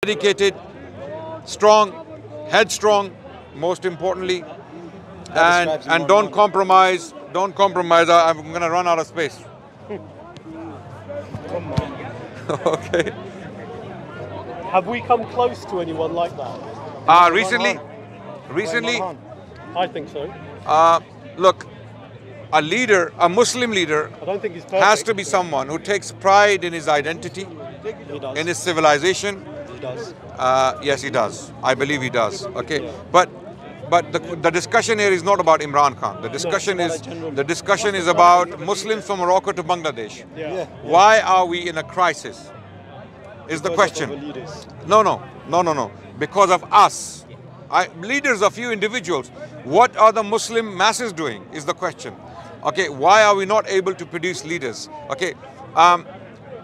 dedicated, strong, headstrong, most importantly, and don't compromise. Don't compromise. I'm going to run out of space. Come on. Okay. Have we come close to anyone like that? Recently, I think so. look, a leader, a Muslim leader, I don't think he's perfect. has to be someone who takes pride in his identity, He does. in his civilization. He does. Yes, he does. I believe he does. Okay, Yeah. but the discussion here is not about Imran Khan. The discussion is about Muslims from Morocco to Bangladesh. Yeah. Why are we in a crisis? Is the question. No. Because of us. Leaders are few individuals. What are the Muslim masses doing is the question. Okay, why are we not able to produce leaders? Okay,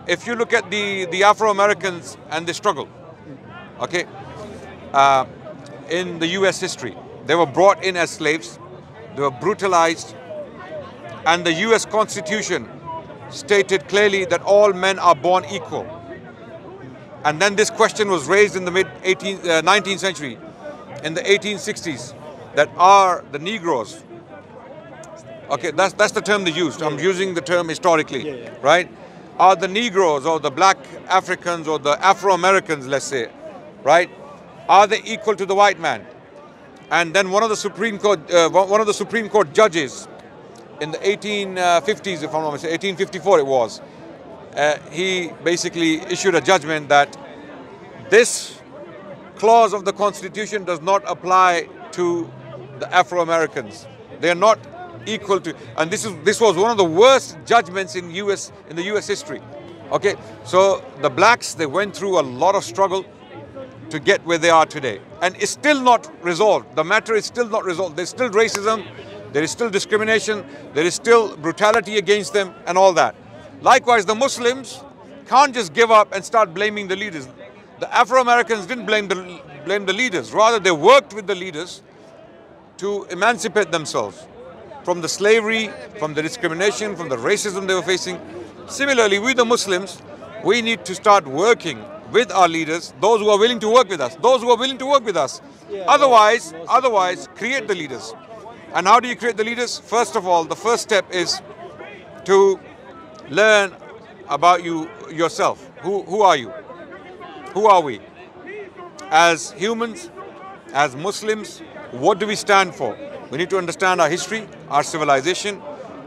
if you look at the Afro-Americans and the struggle, okay, in the US history, they were brought in as slaves, they were brutalized, and the US Constitution stated clearly that all men are born equal. And then this question was raised in the mid-19th century, in the 1860s, that are the Negroes, okay, that's the term they used. I'm using the term historically, right? Are the Negroes or the black Africans or the Afro-Americans, let's say, right? Are they equal to the white man? And then one of the Supreme Court judges in the 1850s, if I'm not mistaken, 1854 it was, he basically issued a judgment that this clause of the Constitution does not apply to the Afro-Americans. They are not equal to, and this was one of the worst judgments in the US history. Okay, so the blacks, they went through a lot of struggle to get where they are today, and it's still not resolved. The matter is still not resolved. There's still racism, there is still discrimination, there is still brutality against them and all that. Likewise, the Muslims can't just give up and start blaming the leaders. The Afro-Americans didn't blame the leaders, rather they worked with the leaders to emancipate themselves from the slavery, from the discrimination, from the racism they were facing. Similarly, we the Muslims, we need to start working with our leaders, those who are willing to work with us, Otherwise, create the leaders. And how do you create the leaders? First of all, the first step is to learn about yourself. Who are you? Who are we? As humans, as Muslims, what do we stand for? We need to understand our history, our civilization.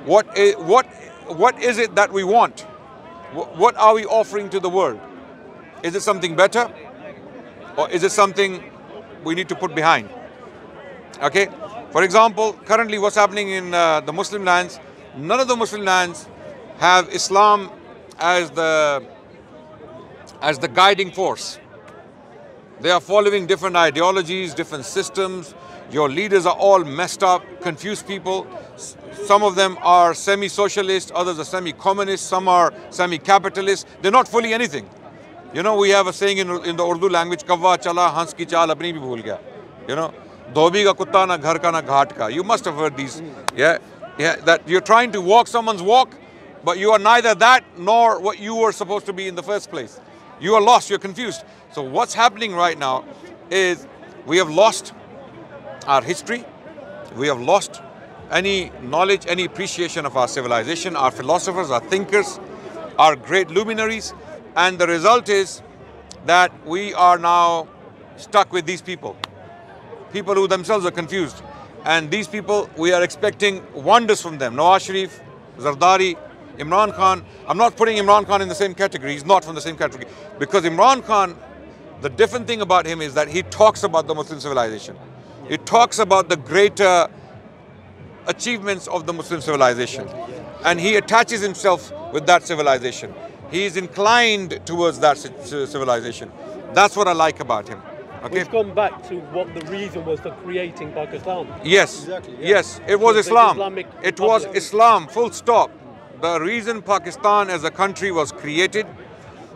What is it that we want? What are we offering to the world? Is it something better? Or is it something we need to put behind? Okay? For example, currently what's happening in the Muslim lands, none of the Muslim lands have Islam as the guiding force. They are following different ideologies, different systems. Your leaders are all messed up, confused people. Some of them are semi-socialist, others are semi-communist, some are semi-capitalist. They're not fully anything. You know, we have a saying in the Urdu language, "Kavva chala, hans ki chaal apni bhi bhul gaya." You know, "Dhobi ka kutta na ghar ka na ghat ka." You must have heard these. Yeah, that you're trying to walk someone's walk, but you are neither that nor what you were supposed to be in the first place. You are lost, you're confused. So what's happening right now is we have lost our history, we have lost any knowledge, any appreciation of our civilization, our philosophers, our thinkers, our great luminaries, and the result is that we are now stuck with these people who themselves are confused. And these people, we are expecting wonders from them. Nawaz Sharif, Zardari, Imran Khan. I'm not putting Imran Khan in the same category. He's not from the same category. Because Imran Khan, the different thing about him is that he talks about the Muslim civilization. He talks about the greater achievements of the Muslim civilization. And he attaches himself with that civilization. He is inclined towards that civilization. That's what I like about him. Okay? We've gone back to what the reason was for creating Pakistan. Yes, exactly, yeah. Yes, it was Islam. It was Islam, full stop. The reason Pakistan as a country was created,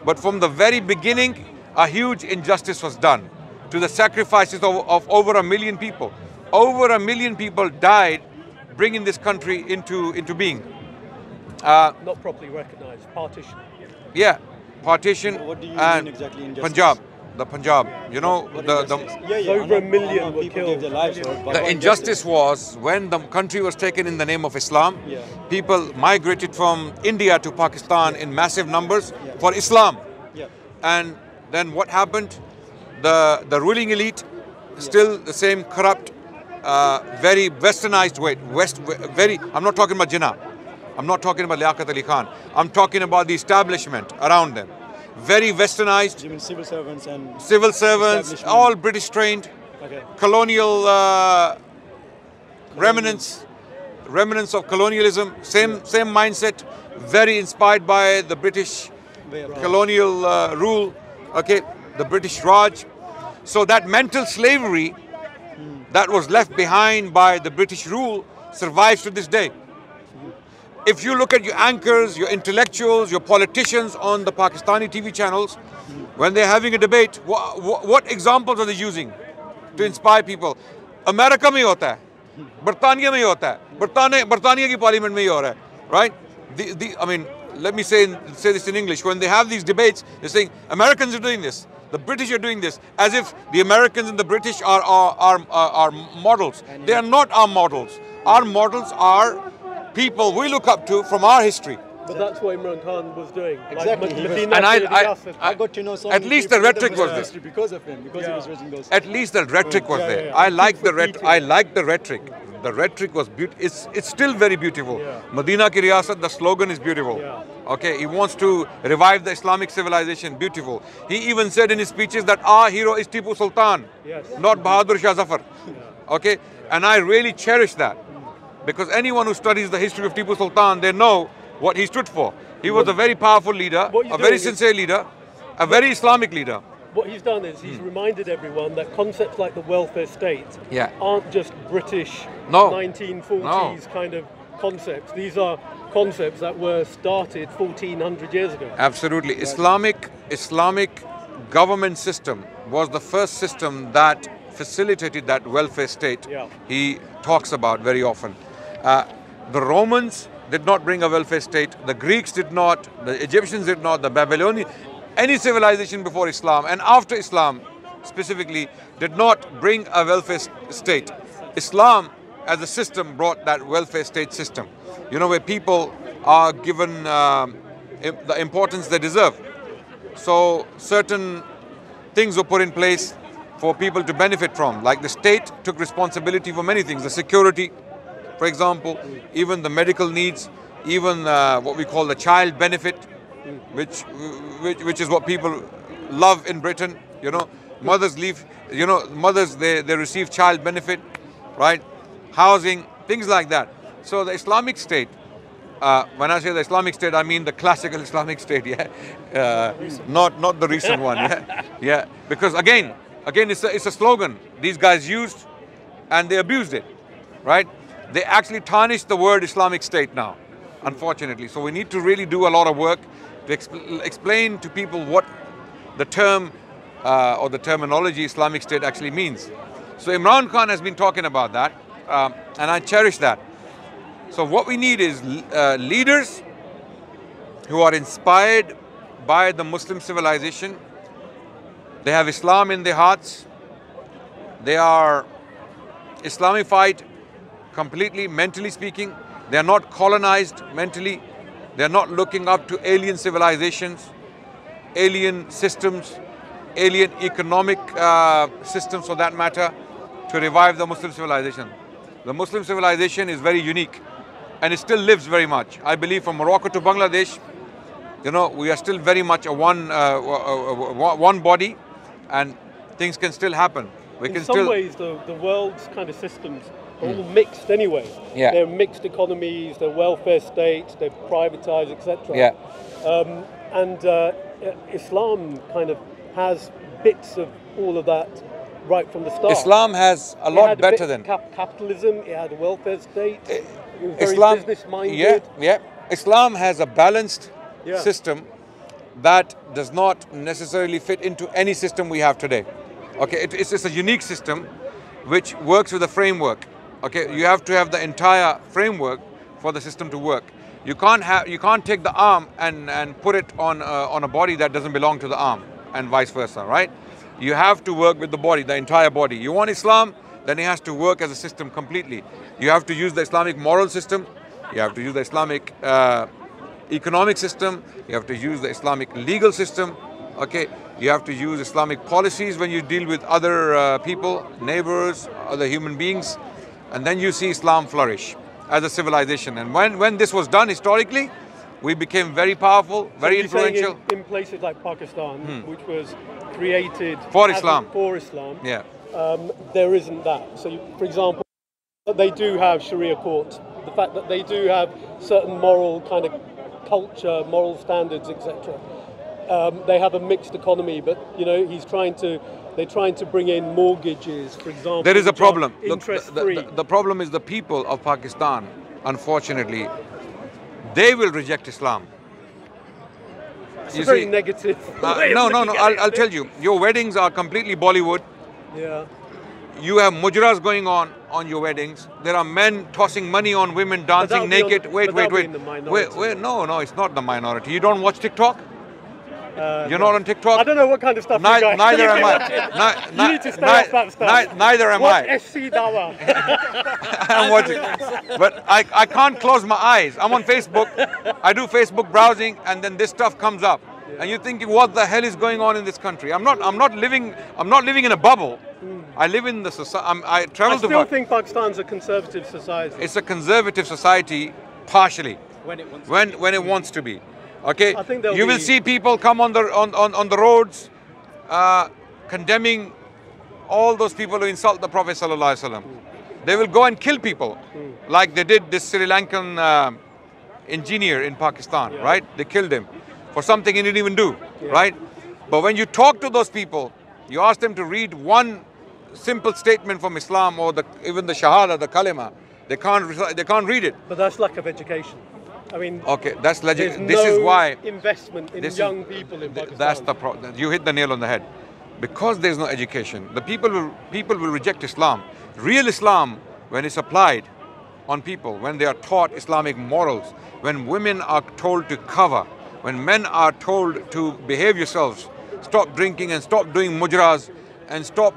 but from the very beginning, a huge injustice was done to the sacrifices of over 1 million people. Over 1 million people died bringing this country into being. Not properly recognized, partition. Yeah, partition. What do you and mean exactly injustice? Punjab. the Punjab. You know, Over a million were people killed. gave their lives for it. the injustice was when the country was taken in the name of Islam, Yeah. people migrated from India to Pakistan in massive numbers for Islam. Yeah. And then what happened? The ruling elite, still the same corrupt, very westernized way. I'm not talking about Jinnah. I'm not talking about Liaquat Ali Khan. I'm talking about the establishment around them. Very westernized. You mean civil servants and Civil servants, establishment. all British trained, Okay. colonial remnants of colonialism, same mindset, very inspired by the British colonial rule, okay, the British Raj. So that mental slavery that was left behind by the British rule survives to this day. If you look at your anchors, your intellectuals, your politicians on the Pakistani TV channels, when they're having a debate, what examples are they using to inspire people? America में होता है, बर्तानिया में होता है, बर्तानिया की parliament में ही हो रहा है, right? I mean, let me say this in English. When they have these debates, they're saying Americans are doing this, the British are doing this, as if the Americans and the British are models. They are not our models. Our models are people we look up to from our history. But that's what Imran Khan was doing. Exactly. Like, I got to know so At many least the people rhetoric that was there. history because of him, because he was raising those. At least the rhetoric was there. yeah. I like the People I like the rhetoric. The rhetoric was beautiful. It's still very beautiful. Yeah. Medina ki Riyasat, the slogan is beautiful. Yeah. Okay, he wants to revive the Islamic civilization. Beautiful. He even said in his speeches that our hero is Tipu Sultan, Yes. not Bahadur Shah Zafar. Okay, and I really cherish that because anyone who studies the history of Tipu Sultan, they know what he stood for. He was a very powerful leader, What he's a very doing is- sincere leader, a very Islamic leader. What he's done is he's reminded everyone that concepts like the welfare state Yeah. aren't just British No. 1940s kind of concepts. These are concepts that were started 1400 years ago. Absolutely. Islamic government system was the first system that facilitated that welfare state Yeah. he talks about very often. The Romans did not bring a welfare state. The Greeks did not. The Egyptians did not. The Babylonians, any civilization before Islam and after Islam specifically did not bring a welfare state. Islam as a system brought that welfare state system, you know, where people are given the importance they deserve. So certain things were put in place for people to benefit from, like the state took responsibility for many things, the security, for example, even the medical needs, even what we call the child benefit, which is what people love in Britain. You know, mothers leave, you know, mothers they receive child benefit, right? Housing, things like that. So the Islamic State, when I say the Islamic State, I mean the classical Islamic State, yeah, not the recent one, yeah, yeah. Because again, it's a slogan these guys used, and they abused it, right? They actually tarnished the word Islamic State now, unfortunately. So we need to really do a lot of work to explain to people what the term or the terminology Islamic State actually means. So Imran Khan has been talking about that, and I cherish that. So what we need is leaders who are inspired by the Muslim civilization. They have Islam in their hearts. They are Islamified completely, mentally speaking. They are not colonized mentally. They are not looking up to alien civilizations, alien systems, alien economic systems for that matter, to revive the Muslim civilization. The Muslim civilization is very unique and it still lives very much. I believe from Morocco to Bangladesh, you know, we are still very much a one body, and things can still happen. We can In some ways, the world's kind of systems are all mixed anyway. Yeah. They're mixed economies, they're welfare states, they're privatized, etc. Yeah. And Islam kind of has bits of all of that right from the start. Islam has a It lot had a better bit than of capitalism. It had a welfare state. It was very Islam. business-minded. Yeah. Islam has a balanced Yeah. system that does not necessarily fit into any system we have today. Okay, it's a unique system which works with a framework. Okay, you have to have the entire framework for the system to work. You can't take the arm and put it on a body that doesn't belong to the arm, and vice versa, right? You have to work with the body, the entire body. You want Islam, then it has to work as a system completely. You have to use the Islamic moral system. You have to use the Islamic economic system. You have to use the Islamic legal system. Okay, you have to use Islamic policies when you deal with other people, neighbors, other human beings, and then you see Islam flourish as a civilization. And when this was done historically, we became very powerful, very influential. In places like Pakistan, which was created for Islam. Yeah. There isn't that. So, for example, they do have Sharia courts. The fact that they do have certain moral kind of culture, moral standards, etc. They have a mixed economy, but they're trying to bring in mortgages, for example. There is a problem. Interest-free. The problem is the people of Pakistan, unfortunately, they will reject Islam. It's very negative. No. I'll tell you. Your weddings are completely Bollywood. Yeah. You have mujras going on your weddings. There are men tossing money on women dancing naked. Wait. No, it's not the minority. You don't watch TikTok? You're not on TikTok? I don't know what kind of stuff you guys neither am I. You need to stay off that stuff. Neither am I. Watch SC Dawah. I'm watching. But I can't close my eyes. I'm on Facebook. I do Facebook browsing, and then this stuff comes up. And you're thinking, what the hell is going on in this country? I'm not living in a bubble. I live in the society. I travel to. I still think Pakistan's a conservative society. It's a conservative society, partially. When it wants to be. Okay. I think you will see people come on the roads, condemning all those people who insult the Prophet ﷺ. They will go and kill people, like they did this Sri Lankan engineer in Pakistan, right? They killed him for something he didn't even do, right? But when you talk to those people, you ask them to read one simple statement from Islam or even the Shahada, the Kalima, they can't read it. But that's lack of education. I mean, okay, this no is why investment in young people in Pakistan. That's the problem. You hit the nail on the head. Because there's no education, the people will reject Islam. Real Islam, when it's applied on people, when they are taught Islamic morals, when women are told to cover, when men are told to behave yourselves, stop drinking and stop doing mujras and stop,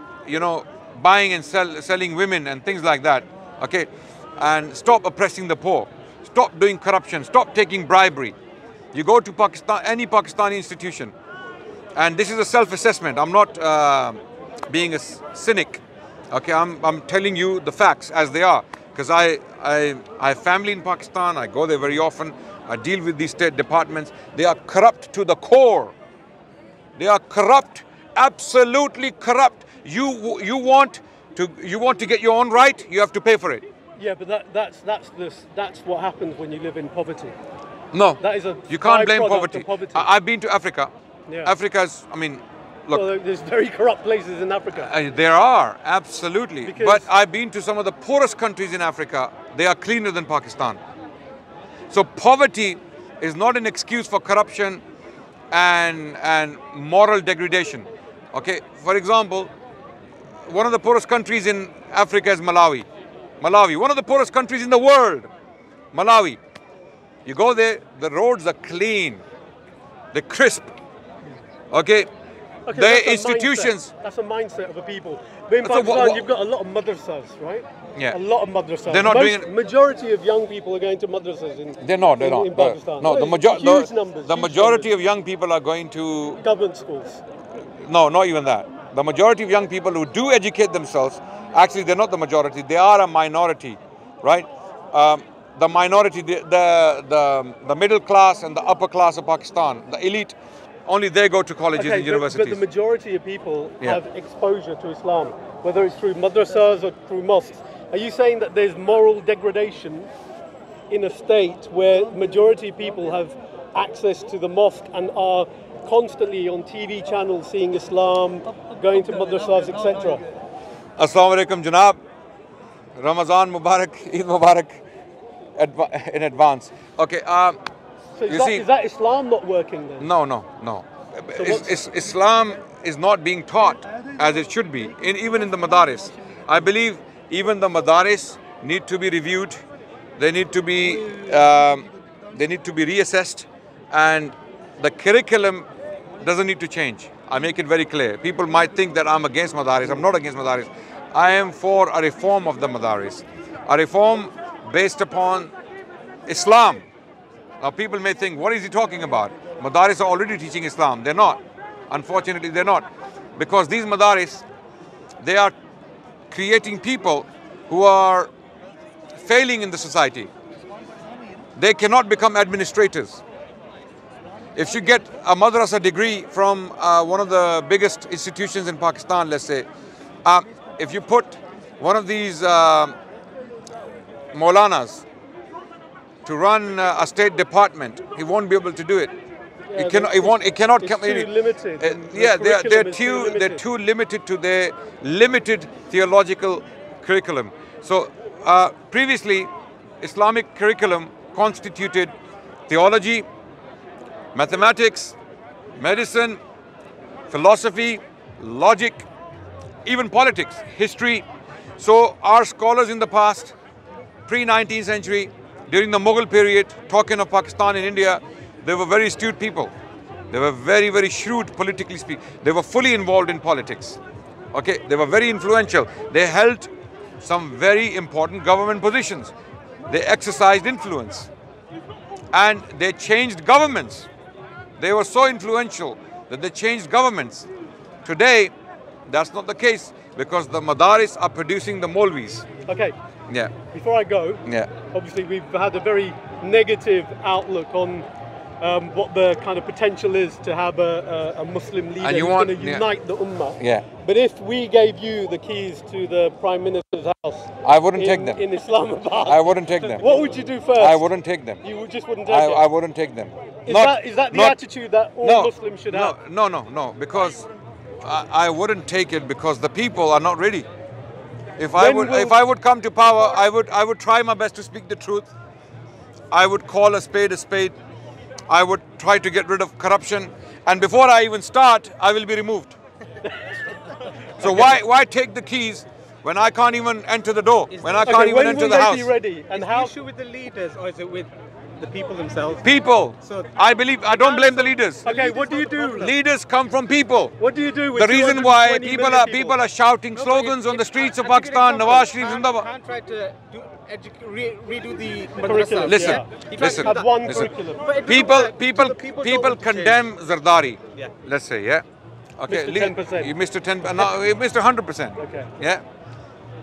buying and selling women and things like that, okay, and stop oppressing the poor. Stop doing corruption, stop taking bribery. You go to Pakistan, any Pakistani institution, and this is a self-assessment. I'm not being a cynic. Okay, I'm telling you the facts as they are, because I have family in Pakistan. I go there very often. I deal with these state departments. They are corrupt to the core. They are corrupt, absolutely corrupt. You want to get your own right, you have to pay for it. Yeah, but that's what happens when you live in poverty. No, that is you can't blame poverty. I've been to Africa. Yeah. Africa's, look. Well, there's very corrupt places in Africa. There are, absolutely. But I've been to some of the poorest countries in Africa. They are cleaner than Pakistan. So poverty is not an excuse for corruption and moral degradation. Okay, for example, one of the poorest countries in Africa is Malawi. One of the poorest countries in the world. Malawi. You go there, the roads are clean. They're crisp. Okay? The institutions. That's a mindset of the people. But in Pakistan, you've got a lot of madrasas, right? Yeah. A lot of madrasas. They're not majority of young people are going to madrasas in Pakistan. No, the majority of young people are going to government schools. No, not even that. The majority of young people who do educate themselves, actually they're not the majority, they are a minority, right? The minority, the middle class and the upper class of Pakistan, the elite, only they go to colleges and universities. But the majority of people have exposure to Islam, whether it's through madrasas or through mosques. Are you saying that there's moral degradation in a state where majority of people have access to the mosque and are constantly on TV channels seeing Islam, going to madrasas, etc.? Assalamu alaikum, Janab. Ramazan Mubarak, Eid Mubarak in advance. Okay. So is that Islam not working then? No. So Islam is not being taught as it should be, even in the madaris. I believe even the madaris need to be reviewed. They need to be reassessed, and the curriculum doesn't need to change. I make it very clear. People might think that I'm against madaris. I'm not against madaris. I am for a reform of the madaris. A reform based upon Islam. Now people may think, what is he talking about? Madaris are already teaching Islam. They're not. Unfortunately, they're not. Because these madaris, they are creating people who are failing in the society. They cannot become administrators. If you get a madrasa degree from one of the biggest institutions in Pakistan, let's say, if you put one of these Maulanas to run a state department, he won't be able to do it. Yeah, It cannot come. It's too limited. They're too limited to their limited theological curriculum. So previously, Islamic curriculum constituted theology, mathematics, medicine, philosophy, logic, even politics, history. So our scholars in the past, pre-19th century, during the Mughal period, talking of Pakistan and India, they were very astute people. They were very, very shrewd politically speaking. They were fully involved in politics. Okay, they were very influential. They held some very important government positions. They exercised influence. And they changed governments. They were so influential that they changed governments. Today, that's not the case because the madaris are producing the Maulvis. Okay. Yeah. Before I go, obviously we've had a very negative outlook on what the kind of potential is to have a Muslim leader who's going to unite the Ummah. Yeah. But if we gave you the keys to the Prime Minister's house, I wouldn't take them. In Islamabad, I wouldn't take them. What would you do first? I wouldn't take them. You just wouldn't take it? I wouldn't take them. Is that the attitude that all Muslims should have? No. Because I wouldn't take it because the people are not ready. If I would come to power, I would try my best to speak the truth. I would call a spade a spade. I would try to get rid of corruption, and before I even start, I will be removed. So why take the keys when I can't even enter the door? When I can't even enter the house? When will they be ready? And how? Is the issue with the leaders, or is it with the people themselves? People. So I don't blame the leaders. Okay, what do you do? Leaders come from people. What do you do with the reason why 220 people are shouting slogans on the streets of Pakistan, Nawaz Sharif Zindabad. Can't try to redo the curriculum. Listen. Have one curriculum. People condemn Zardari. Yeah. Let's say, yeah. Okay. Mr. 10%. You Mr. 10. No, Mr. 100%. Okay. Yeah.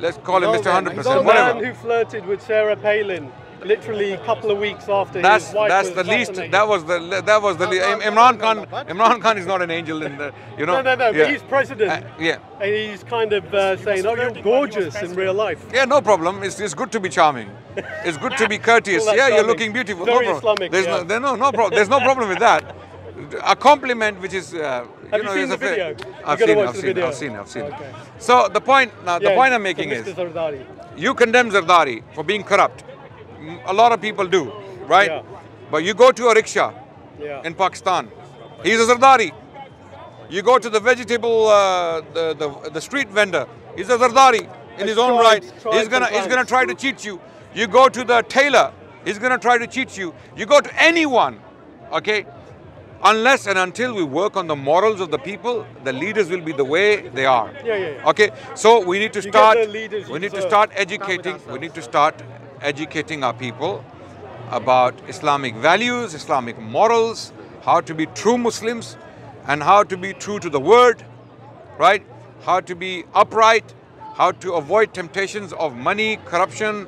Let's call him Mr. 100%. The Whatever. man who flirted with Sarah Palin. Literally a couple of weeks after his wife that's was the least. assassinated. That was the least. Imran Khan is not an angel in the. No. Yeah. But he's president. Yeah. And he's kind of saying, "Oh, you're gorgeous in real life." Yeah, no problem. It's good to be charming. It's good to be courteous. Well, Yeah, charming. you're looking beautiful. Very no problem. Islamic. There's no problem. There's no problem with that. A compliment, which is. Have you seen the video? I've seen it. Okay. So the point I'm making is, Mr. Zardari. you condemn Zardari for being corrupt. A lot of people do, right? Yeah. But you go to a rickshaw in Pakistan, he's a Zardari. You go to the vegetable, the street vendor, he's a Zardari in his own right. He's gonna try to cheat you. You go to the tailor, he's gonna try to cheat you. You go to anyone, okay? Unless and until we work on the morals of the people, the leaders will be the way they are. Yeah. Okay, so we need to start. We need to start educating. We need to start educating our people about Islamic values, Islamic morals, how to be true Muslims, and how to be true to the word, right? How to be upright, how to avoid temptations of money, corruption,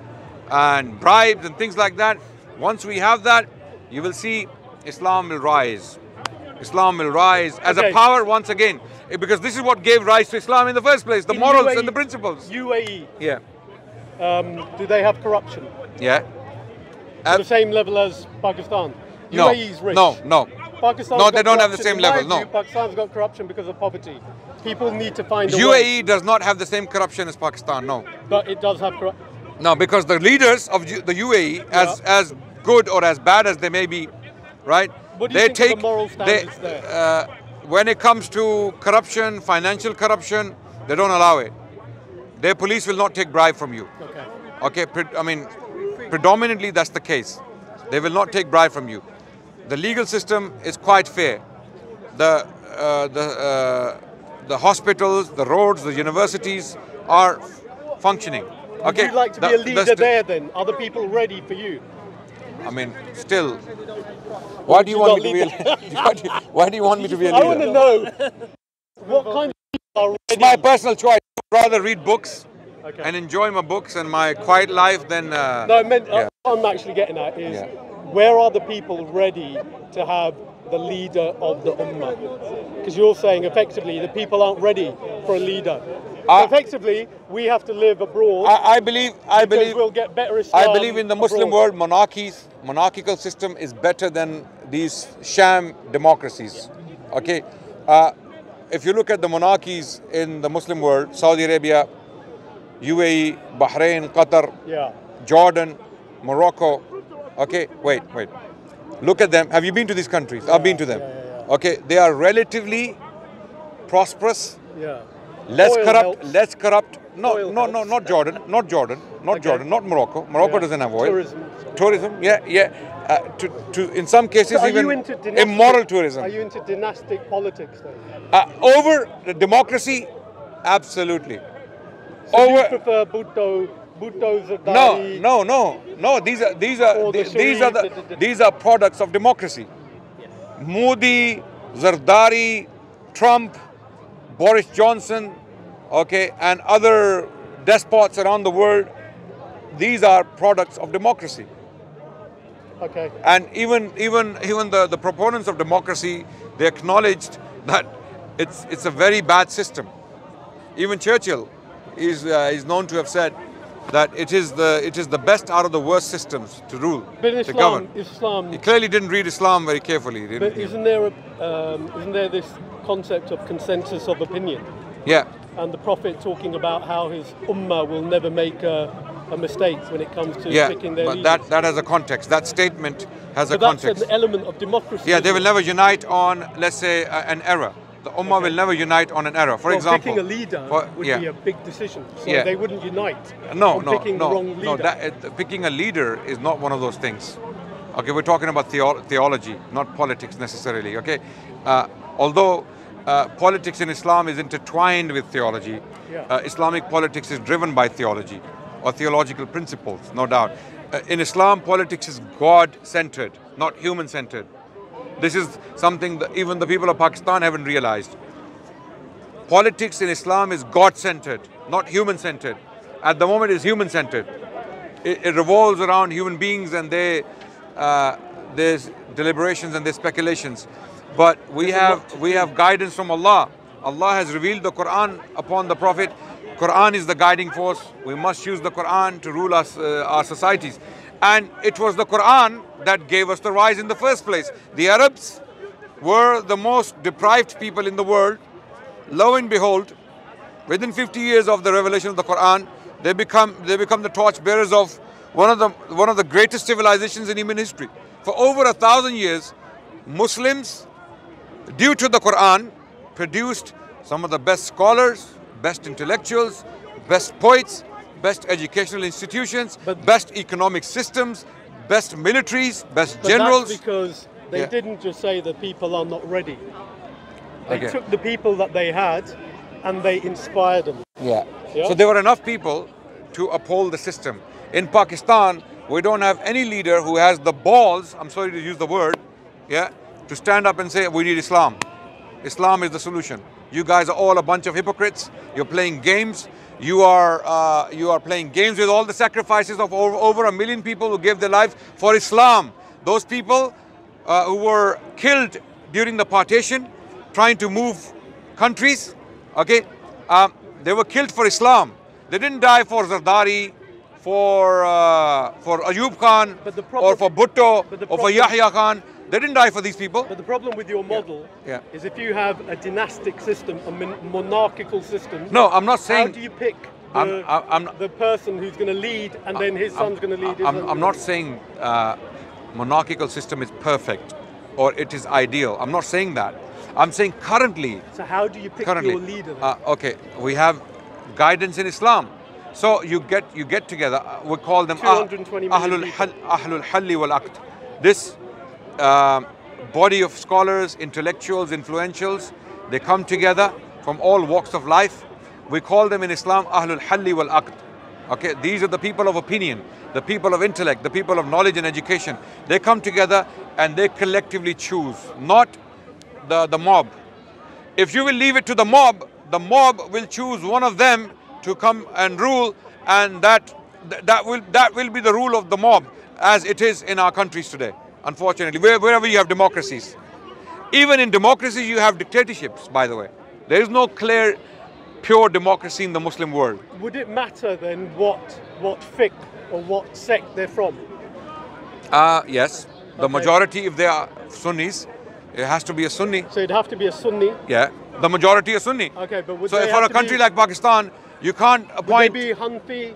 and bribes and things like that. Once we have that, you will see Islam will rise. Islam will rise as a power once again, because this is what gave rise to Islam in the first place, the morals and the principles. UAE. Yeah. Do they have corruption? Yeah. To the same level as Pakistan? No. UAE is rich. No. Pakistan's they don't have the same level. No. Pakistan's got corruption because of poverty. People need to find a way. UAE does not have the same corruption as Pakistan. No. But it does have corruption. No, because the leaders of the UAE, as good or as bad as they may be, right? What do you think of the moral standards there? When it comes to corruption, financial corruption, they don't allow it. Their police will not take bribe from you. Okay. Predominantly that's the case. They will not take bribe from you. The legal system is quite fair. The the hospitals, the roads, the universities are functioning. Okay. Would you like to be a leader there then? Are the people ready for you? I mean, still, why do you want me to be a why do you want me to be a leader? I want to know what kind of people are ready. It's my personal choice. I'd rather read books and enjoy my books and my quiet life than... no, I meant, what I'm actually getting at is, where are the people ready to have the leader of the ummah? Because you're saying effectively the people aren't ready for a leader. So effectively, we have to live abroad. I believe we'll get better Islam. I believe in the Muslim world, monarchical system is better than these sham democracies. Okay, if you look at the monarchies in the Muslim world, Saudi Arabia, UAE, Bahrain, Qatar, Jordan, Morocco. Okay, wait. Look at them. Have you been to these countries? I've been to them. Okay, they are relatively prosperous. Less corrupt. No, not Jordan, not Morocco. Morocco doesn't have oil. Tourism, in some cases so even immoral tourism. Are you into dynastic politics then? Over the democracy, absolutely. So you prefer Bhutto, Zardari? No. These are products of democracy. Modi, Zardari, Trump, Boris Johnson, and other despots around the world. These are products of democracy. Okay. And even the proponents of democracy, they acknowledged that it's a very bad system. Even Churchill is known to have said that it is the best out of the worst systems to rule, to govern. He clearly didn't read Islam very carefully. But isn't there this concept of consensus of opinion? Yeah. And the Prophet talking about how his ummah will never make a mistake when it comes to picking their leaders. But that has a context. That statement has a context. That's an element of democracy. Yeah, they will never unite on, let's say, an error. The ummah will never unite on an error. For example, picking a leader would be a big decision. So they wouldn't unite. Picking the wrong leader. Picking a leader is not one of those things. Okay, we're talking about theology, not politics necessarily. Okay, although politics in Islam is intertwined with theology, Islamic politics is driven by theology or theological principles, no doubt. In Islam, politics is God-centered, not human-centered. This is something that even the people of Pakistan haven't realized. Politics in Islam is God-centered, not human-centered. At the moment, it's human-centered. It revolves around human beings and their deliberations and their speculations. But we have guidance from Allah. Allah has revealed the Quran upon the Prophet. Quran is the guiding force. We must use the Quran to rule our societies. And it was the Quran that gave us the rise in the first place. The Arabs were the most deprived people in the world. Lo and behold, within 50 years of the revelation of the Quran, they become the torchbearers of one of the greatest civilizations in human history. For over 1,000 years, Muslims, due to the Quran, produced some of the best scholars, best intellectuals, best poets, best educational institutions, best economic systems, best militaries, best generals. That's because they didn't just say the people are not ready. They took the people that they had and they inspired them. So there were enough people to uphold the system. In Pakistan, we don't have any leader who has the balls, I'm sorry to use the word, to stand up and say, we need Islam. Islam is the solution. You guys are all a bunch of hypocrites. You're playing games. You are playing games with all the sacrifices of over 1 million people who gave their lives for Islam. Those people who were killed during the partition, trying to move countries, they were killed for Islam. They didn't die for Zardari, for Ayub Khan, or for Bhutto, or for Yahya Khan. They didn't die for these people. But the problem with your model is if you have a dynastic system, a monarchical system. No, I'm not saying. How do you pick the person who's going to lead and then his son's going to lead? I'm not saying monarchical system is perfect or it is ideal. I'm not saying that. I'm saying currently. So how do you pick your leader then? We have guidance in Islam. So you get together. We call them Ahlul Halli wal Aqd. This body of scholars, intellectuals, influentials, They come together from all walks of life. We call them in Islam Ahlul Halli wal Aqd. Okay, these are the people of opinion, the people of intellect, the people of knowledge and education. They come together and they collectively choose, not the mob. If you will leave it to the mob will choose one of them to come and rule, and that will be the rule of the mob, as it is in our countries today, unfortunately, wherever you have democracies. Even in democracies you have dictatorships, by the way. There is no clear, pure democracy in the Muslim world. Would it matter then what fiqh or what sect they're from? Yes. The majority, if they are Sunnis, it has to be a Sunni. So it'd have to be a Sunni? Yeah. The majority are Sunni. Okay, but would so they for have a to country be, like Pakistan, you can't appoint... Would they be Hanfi,